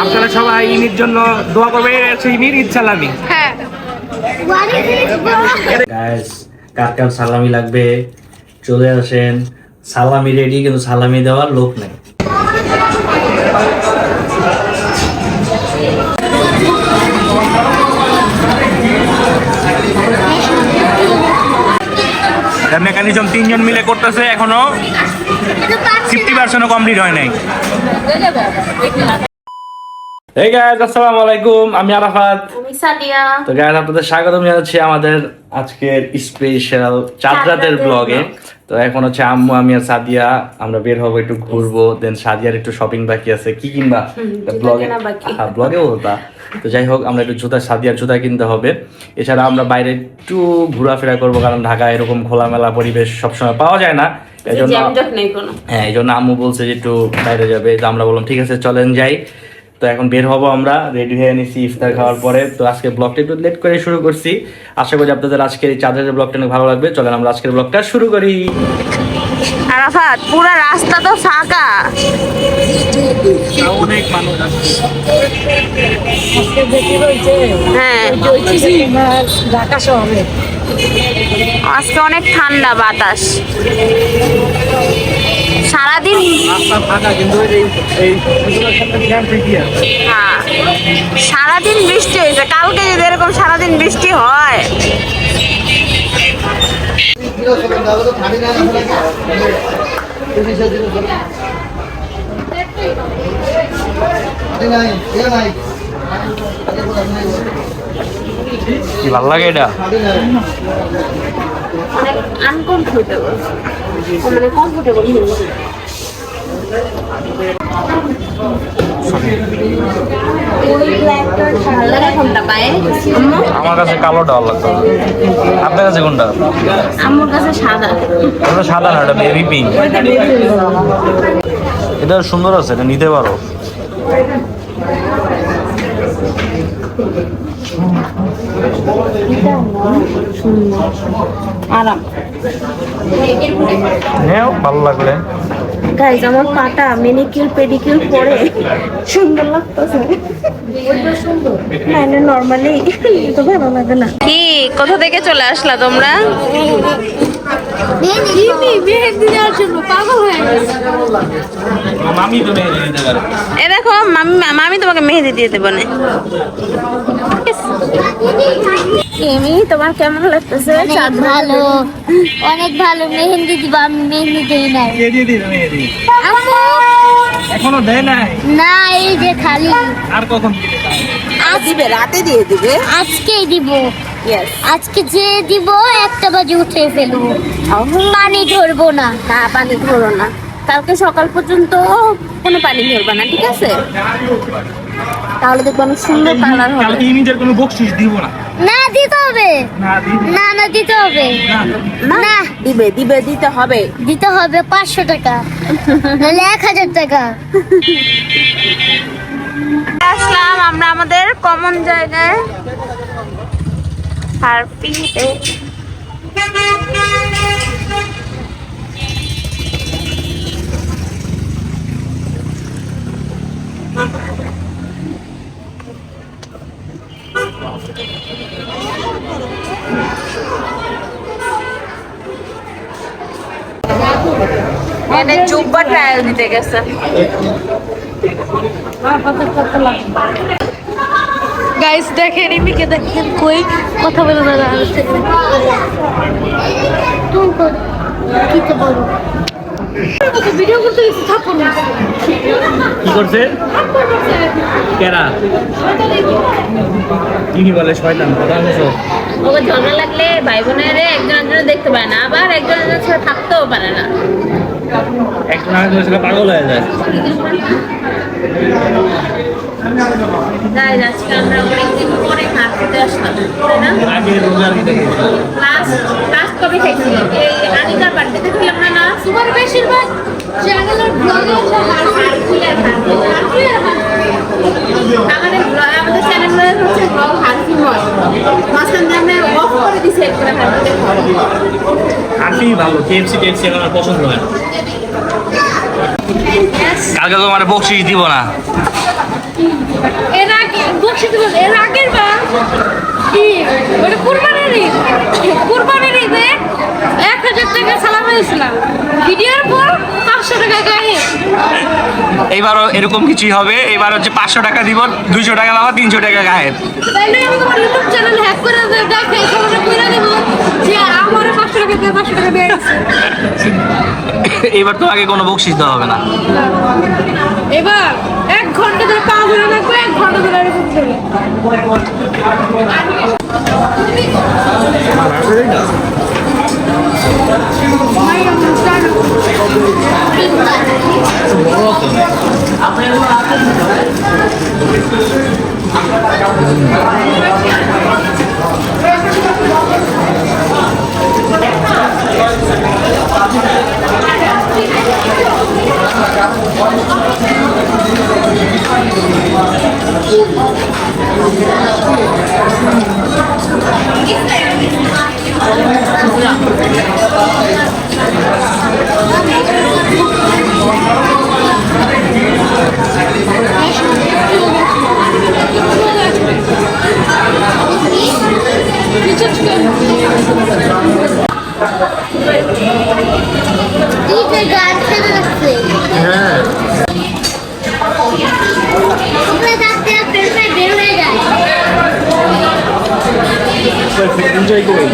আপনারা সবাই ইনির জন্য দোয়া করবেন। ইনির ঈদ সালামি। হ্যাঁ গাইস, কার কার সালামি লাগবে চলে আসেন। সালামি রেডি, কিন্তু সালামি দেওয়ার লোক নেই। মেকানিজম 3 জন মিলে করতেছে, এখনো 50% কমপ্লিট হয় নাই। এই গাইস, আসসালামু আলাইকুম, আমি আরাফাত। আমি সাদিয়া। তো গাইস, আপনাদের স্বাগতম জানাচ্ছি আমাদের আজকের স্পেশাল চাঁদ রাতের ব্লগে। তো এখন হচ্ছে আম্মু, আমি আর সাদিয়া আমরা বের হবো, একটু ঘুরবো। দেন সাদিয়ার একটু শপিং বাকি আছে, কি কিনবা ব্লগে? হ্যাঁ, ব্লগে বলতা। তো যাই হোক, আমরা একটু জুতা, সাদিয়ার জুতা কিনতে হবে। এছাড়া আমরা বাইরে একটু ঘোরাফেরা করবো, কারণ ঢাকায় এরকম খোলামেলা পরিবেশ সবসময় পাওয়া যায় না। এই জন্য হ্যাঁ, এই জন্য আম্মু বলছে যে একটু বাইরে যাবে। তো আমরা বললাম ঠিক আছে, চলেন যাই। তো এখন বের হবো, আমরা রেডি হয়ে নিছি ইফতার খাওয়ার পরে। তো আজকে ব্লগটা একটু লেট করে শুরু করছি। আশা করি আপনাদের আজকের এই চাঁদের ব্লগটা অনেক ভালো লাগবে। চলেন আমরা আজকের ব্লগটা শুরু করি। আরাফাত, পুরো রাস্তা তো ফাঁকা। অনেক মানুষ আছে। হ্যাঁ, ঢাকা শহরে আজকে অনেক ঠান্ডা বাতাস। সারাদিন রাস্তা ফাঁকা, কিন্তু হ্যাঁ, সারাদিন বৃষ্টি হয়েছে। কালকে যদি এরকম সারাদিন বৃষ্টি হয়, কি ভালো লাগে এটা। অনেক আনকমফোর্টেবল, মানে কমফোর্টেবল। আমার কাছে কালোটা ভালো লাগতো। আপনার কাছে কোনটা? আমার কাছে সাদা। ওটা সাদা না, এটা বেবি পিঙ্ক। এটা সুন্দর আছে, এটা নিতে পারো। আরাম। নেও, ভালো লাগলে। গাইজ, আমার পাটা মেনিকিউর পেডিকিউর করে সুন্দর লাগতেছে। না, নরমালি তো ভালো লাগে না। কি, কোথা থেকে চলে আসলা তোমরা? মামি তো মেহেদি দিতে পারে। এ দেখো, মামি তোমাকে মেহেদি দিয়ে দেবো না। এমি, তোমার কেমন লাগতেছে? ভালো, অনেক ভালো। মেহেন্দি দিব, আমি মেহেন্দি দিই নাই। কে দিয়ে দিবে মেহেদি? এখনো দেয় নাই। না, এই যে খালি আর কখন দিবে? আজ দিবে, রাতে দিয়ে দিবে। আজকেই দিব। ইয়েস, আজকে যে দিব 1টা বাজে উঠে ফেলবো। পানি ধরবো না। না, পানি ধরো না। কালকে সকাল পর্যন্ত কোনো পানি ধরবা না, ঠিক আছে? তাহলে দেখবো অনেক সুন্দর কালার হবে। কালকে ইমিজের কোনো বকশিশ দিব না। না, দিতে হবে। না দিব না, না, দিতে হবে। না, দিবে দিবে, দিতে হবে। দিতে হবে 500 টাকা, নাহলে 1000 টাকা। আসলাম আমরা আমাদের কমন জায়গায় হারপিতে। এনে জুব্বা ট্রায়াল দিতে গেছে। গাইস দেখেন, রিমিকে দেখেন, কই কথা বলে দাঁড়াচ্ছে। তুমি কি বলো? ভিডিও করতে গেছি, থাপ্পড় মারছে। কি করছে? কেরা কি বলে শয়তান কথা বলছো? ওকে ঝগড়া লাগলে ভাই বোনের একজন একজন দেখতে পায় না, আবার একজন একজন ছাড়া থাকতেও পারে না। একজন আরেকজনের সাথে পাগল হয়ে যায়। গাইস, আজকে আমরা অনেকদিন পরে হাঁটতে আসলাম, তাই না? আগে রোজার ঈদে গেছিলাম। লাস্ট কবে খাইছি? এই আনিকার বাড়িতে দেখলাম না। না, সুপার বেশিরভাগ চ্যানেলের ব্লগে আমাদের চ্যানেলে হচ্ছে ব্লগ হারফিময়। মাঝখান দিয়ে আমরা অফ করে দিছি একটা হারফিতে খাওয়া। হারফি ভালো, কেএফসি টেপসি আমার পছন্দ হয় না। কালকে তো আমার বকশিশ দিব না। এর আগে বকশিস বল এর আগের বার কি ওটা কুরবানির ঈদ কুরবানির ঈদে 1000 টাকা সালাম দিয়েছিলাম ভিডিওর পর 500 টাকা গায়ে এইবারও এরকম কিছুই হবে। এবার হচ্ছে 500 টাকা দিব, 200 টাকা পাবা, 300 টাকা গায়েব। তাইলে আমি তোমার ইউটিউব চ্যানেল হ্যাক করে দেখে সবাই কইরা দেব যে আমার 500 টাকা দিয়ে 500 টাকা দিয়ে এবার তো আগে কোনো বকশিস দেওয়া হবে না। এবার 1 ঘন্টা ধরে পা ধরে রাখবো 1 ঘন্টা ধরে এরকম করে এনজয় করি।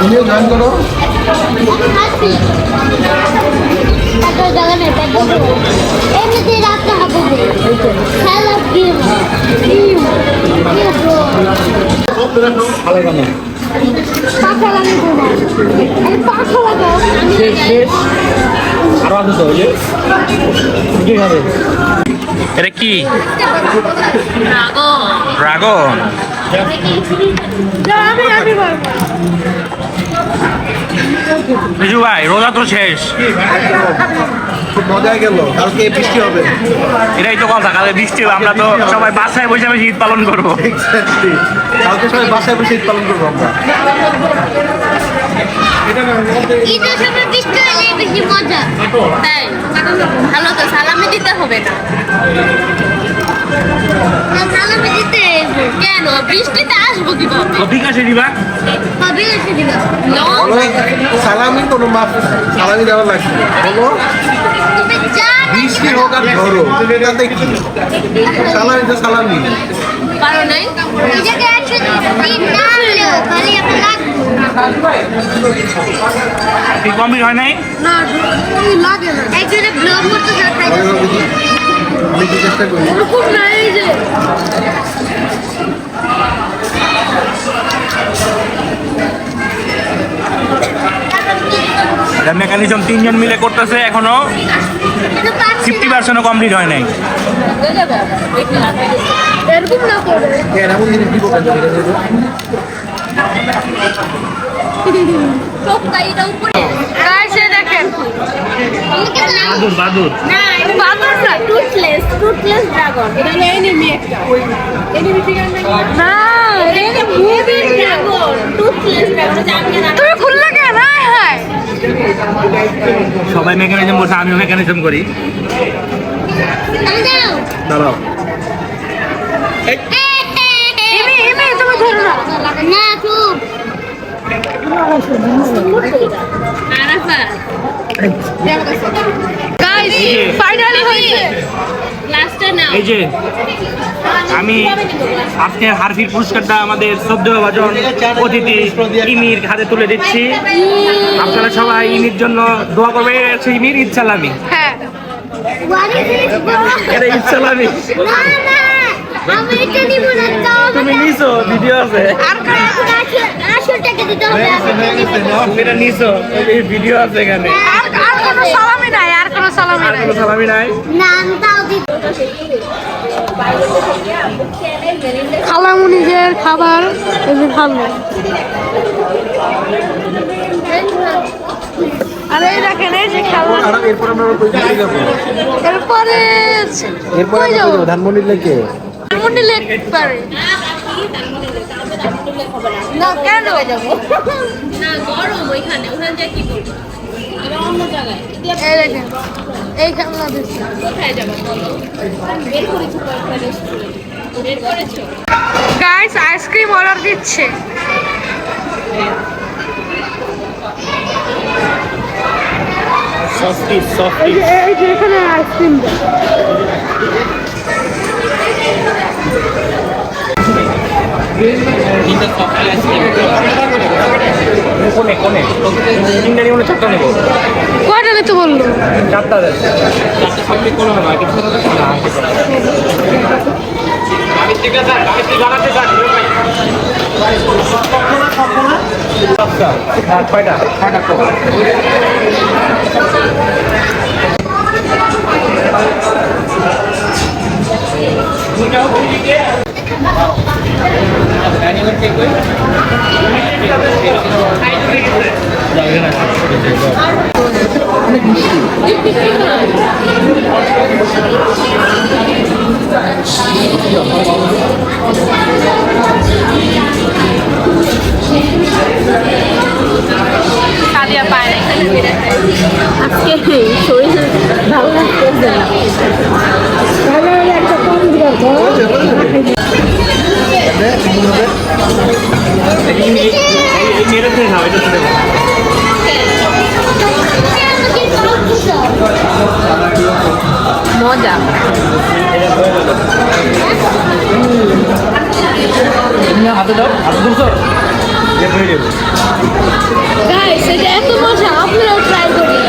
তুমিও জয়েন করো। এমনিতে রাখতে হবে খেলা গেম ভালো কেন পাখা লাগাবো না পাখা লাগাও আরো আছে তো কি খাবে? এটা কি? ড্রাগন। বিজু ভাই, রোজা তো শেষ, খুব মজা গেল। কালকে বৃষ্টি হবে। এটাই তো কথা, কালকে বৃষ্টি হবে, আমরা তো সবাই বাসায় বসে বসে ঈদ পালন করবো। Exactly. কালকে সবাই বাসায় বসে ঈদ পালন করবো আমরা। ঈদের সময় বৃষ্টি হলে বেশি মজা তাই ভালো তো সালামি দিতে হবে না সালামি দিতে কেন বৃষ্টিতে আসবো কিভাবে বিকাশে দিবা? কবে এসে দিবা সালামি কোনো মাফ, সালামি দেওয়া লাগবে। বলো তুমি জানো বৃষ্টি হোক আর ধরো, এটাতে কি? সালামি তো সালামি। পারো নাই এই জায়গায় আসলে দিন না হলেও খালি একটা লাগবে কি কমপ্লিট হয় নাই? না লাগে না একজনে ব্লগ করতে খাই আমি কি চেষ্টা করি? খুব নাই এই যে মেকানিজম 3 জন মিলে করতেছে, এখনো 50% কমপ্লিট হয় নাই। এরকম না করে কেন এমন জিনিস দিব কেন? টপকাইটা উপরে গাইস এই দেখেন বাদুর বাদুর না এটা বাদর না টুথলেস ড্রাগন এটা হলো এনিমি একটা এনিমি থেকে না এটা মুভি ড্রাগন টুথলেস ড্রাগন জানি না তুমি খুললে কেন হ্যাঁ সবাই মেকানিজম বলছে, আমিও মেকানিজম করি। আমি দাও দাঁড়াও। এমনি তুমি ধরো না না খুব আরাফা গাইস ফাইনালি হয়েছে লাস্টটা নাও এই যে আমি আজকের হারফির পুরস্কারটা আমাদের শ্রদ্ধেয়ভাজন অতিথি ইমির হাতে তুলে দিচ্ছি। আপনারা সবাই ইমির জন্য দোয়া করবে। হচ্ছে ইমির ঈদ সালামি, হ্যাঁ What is it? এটা ঈদ সালামি। না না আমি এটা নিব না তাও তুমি নিছো ভিডিও আছে আর করে 80 টাকা দিতে হবে তুমি এটা নিছো এই ভিডিও আছে এখানে আর কোনো সালামি নাই, আর কোনো সালামি আর নাই। কোনো সালামি নাই না আমি তাও দিতে খালামু নিজের খাবার এই যে খাবো। আরে এই দেখেন এই যে খাবার। আর এরপর আমরা কই দিকে যাব এরপরে এরপর কই আমরা যাবো? কই যাব ধানমন্ডির লেকে ধানমন্ডি লেক পারে। না কেন যাবো? না গরম ওইখানে ওখানে যা কি করব আমরা অন্য জায়গায় এই দেখেন এই খেলনা দিচ্ছি। কোথায় যাব বলো বের করেছো কয়েকটা রেস্টুরেন্ট বের করেছো গাইস আইসক্রিম অর্ডার দিচ্ছে। সফটি সফটি এই যে এখানে আইসক্রিম দেয়। কোনে কোনে তিনটা নিয়ে চারটা নেবো কয়টা নিতে বললো? চারটা দেন চারটা সবটি কোনো হবে আগে আমি ঠিক আছে আমি ঠিক জানাতে চাই ছয়টা ছয়টা কো সাদিয়া পায় না। আজকে শরীর ভালো লাগতেছে না মজা হাতে দাও হাতে দুশো গাইস এটা এত মজা, আপনারাও ট্রাই করুন।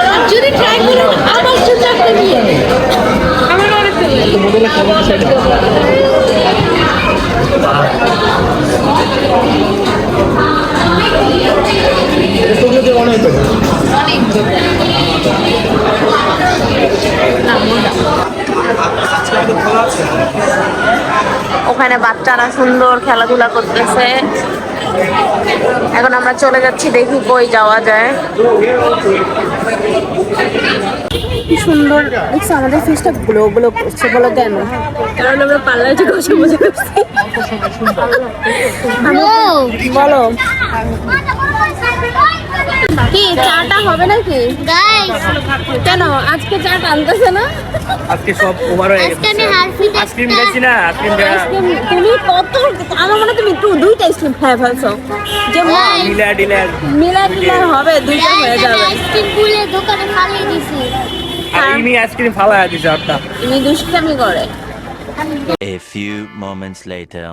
আর যদি ট্রাই করেন আমার জন্য একটা নিয়ে আমার অনেক ওখানে বাচ্চারা সুন্দর খেলাধুলা করতেছে এখন আমরা চলে যাচ্ছি দেখি কই যাওয়া যায় কি সুন্দর দেখছো আমাদের ফেসটা গ্লো গ্লো করছে বলো কেন কারণ আমরা পার্লারে যে বসে বসে করছি বলো কি চাটা হবে নাকি কেন আজকে চাটা আনতেছে না আজকে সব ওভার হয়ে গেছে আইসক্রিম খাচ্ছি না আইসক্রিম তুমি কত আমার মনে হয় তুমি একটু দুইটা আইসক্রিম খেয়ে ফেলছো যে মিলা ডিলা মিলা মিলা হবে দুইটা হয়ে যাবে আইসক্রিম গুলে দোকানে ফালিয়ে দিছি আর ইনি আইসক্রিম ফালায়া দিছে একটা তুমি দুষ্টামি করে A few moments later.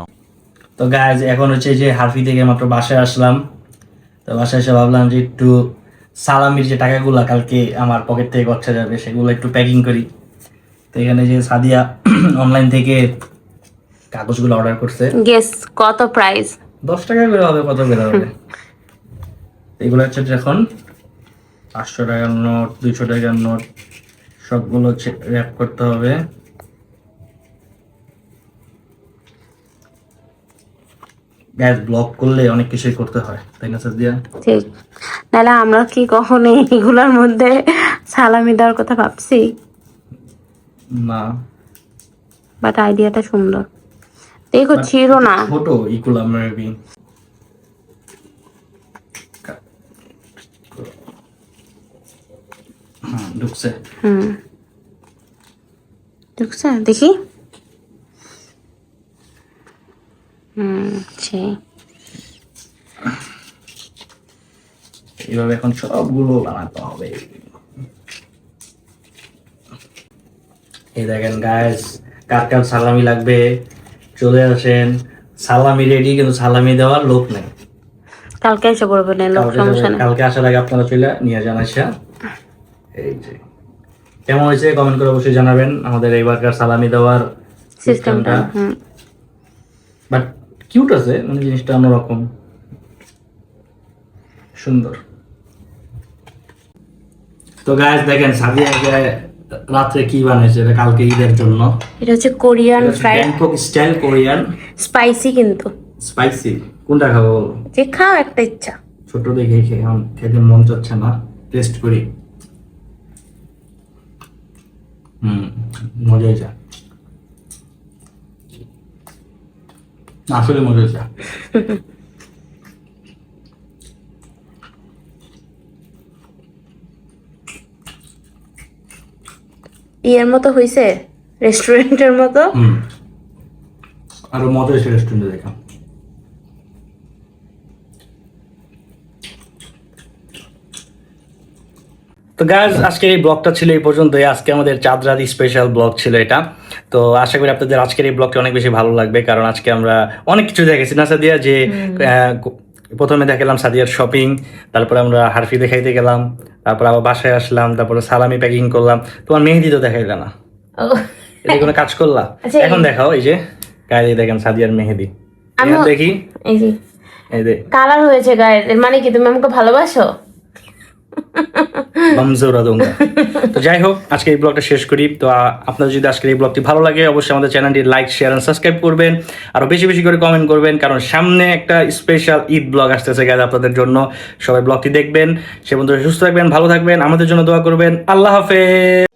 তো গাইজ এখন হচ্ছে যে হারফি থেকে মাত্র বাসায় আসলাম। তো বাসায় এসে ভাবলাম যে একটু সালামির যে টাকাগুলো কালকে আমার পকেট থেকে খরচা যাবে সেগুলো একটু প্যাকিং করি। তো এখানে যে সাদিয়া অনলাইন থেকে কাগজগুলো অর্ডার করছে। গেস কত প্রাইস 10 টাকা করে হবে, কত করে হবে? এগুলো হচ্ছে এখন 500 টাকার নোট, 200 টাকার নোট সবগুলো হচ্ছে র্যাপ করতে হবে। গ্যাস ব্লক করলে অনেক কিছুই করতে হয়, তাই না সাদিয়া? ঠিক নাহলে আমরা কি কখনো এগুলোর মধ্যে সালামি দেওয়ার কথা ভাবছি না, বাট আইডিয়াটা সুন্দর দেখো ছিল না ছোট ইকুলা মেবি। ঢুকছে। দেখছো দেখি সেই এইভাবে এখন সবগুলো বানাতে হবে। এই দেখেন গাইস, কার কার সালামি লাগবে চলে আসেন। সালামি রেডি, কিন্তু সালামি দেওয়ার লোক নেই। কালকে এসে পড়বে না লোক সমস্যা নেই কালকে আসার আগে আপনারা চলে নিয়ে যান আসা। এই যে কেমন হয়েছে কমেন্ট করে অবশ্যই জানাবেন। আমাদের এইবারকার সালামি দেওয়ার সিস্টেমটা। বাট কিউট আছে, মানে জিনিসটা অন্যরকম সুন্দর। তো গাইস দেখেন সাদিয়া রাত্রে কি বানাইছে, এটা কালকে ঈদের জন্য। এটা হচ্ছে Korean fried Bangkok style Korean spicy, কিন্তু স্পাইসি। কোনটা খাবো বলো? যে খাও একটা ইচ্ছা। ছোট দেখে খেয়ে এখন খেতে মন চাচ্ছে না, টেস্ট করি। মজা হয়েছে, আসলে মজা হয়েছে। ইয়ের মতো হইছে, রেস্টুরেন্টের মতো। আরো মজা হয়েছে রেস্টুরেন্টে দেখা। তো গাইজ আজকের এই ব্লগটা ছিল এই পর্যন্তই। আজকে আমাদের চাঁদ রাত স্পেশাল ব্লগ ছিল এটা। তো আশা করি আপনাদের আজকের এই ব্লগটা অনেক বেশি ভালো লাগবে, কারণ আজকে আমরা অনেক কিছু দেখেছি না সাদিয়া, যে প্রথমে দেখালাম সাদিয়ার শপিং, তারপরে আমরা হারফি দেখাইতে গেলাম, তারপর আবার বাসায় আসলাম, তারপরে সালামি প্যাকিং করলাম। তোমার মেহেদি তো দেখাইলে না, এটা কোনো কাজ করলা? আচ্ছা, এখন দেখাও, এই যে গায়ে দেখেন সাদিয়ার মেহেদি। আমিও- দেখি এই যে এই যে কালার হয়েছে গায়ের, এর মানে কি তুমি আমাকে ভালোবাসো? বামজোরা দোঙ্গা। তো যাই হোক, আজকে এই ব্লগটা শেষ করি। তো আপনাদের যদি আজকের এই ব্লগটি ভালো লাগে, অবশ্যই আমাদের চ্যানেলটি লাইক, শেয়ার এন্ড সাবস্ক্রাইব করবেন, আরো বেশি বেশি করে কমেন্ট করবেন, কারণ সামনে একটা স্পেশাল ঈদ ব্লগ আসতেছে গাইজ আপনাদের জন্য। সবাই ব্লগটি দেখবেন। সে পর্যন্ত সুস্থ থাকবেন, ভালো থাকবেন, আমাদের জন্য দোয়া করবেন। আল্লাহ হাফেজ।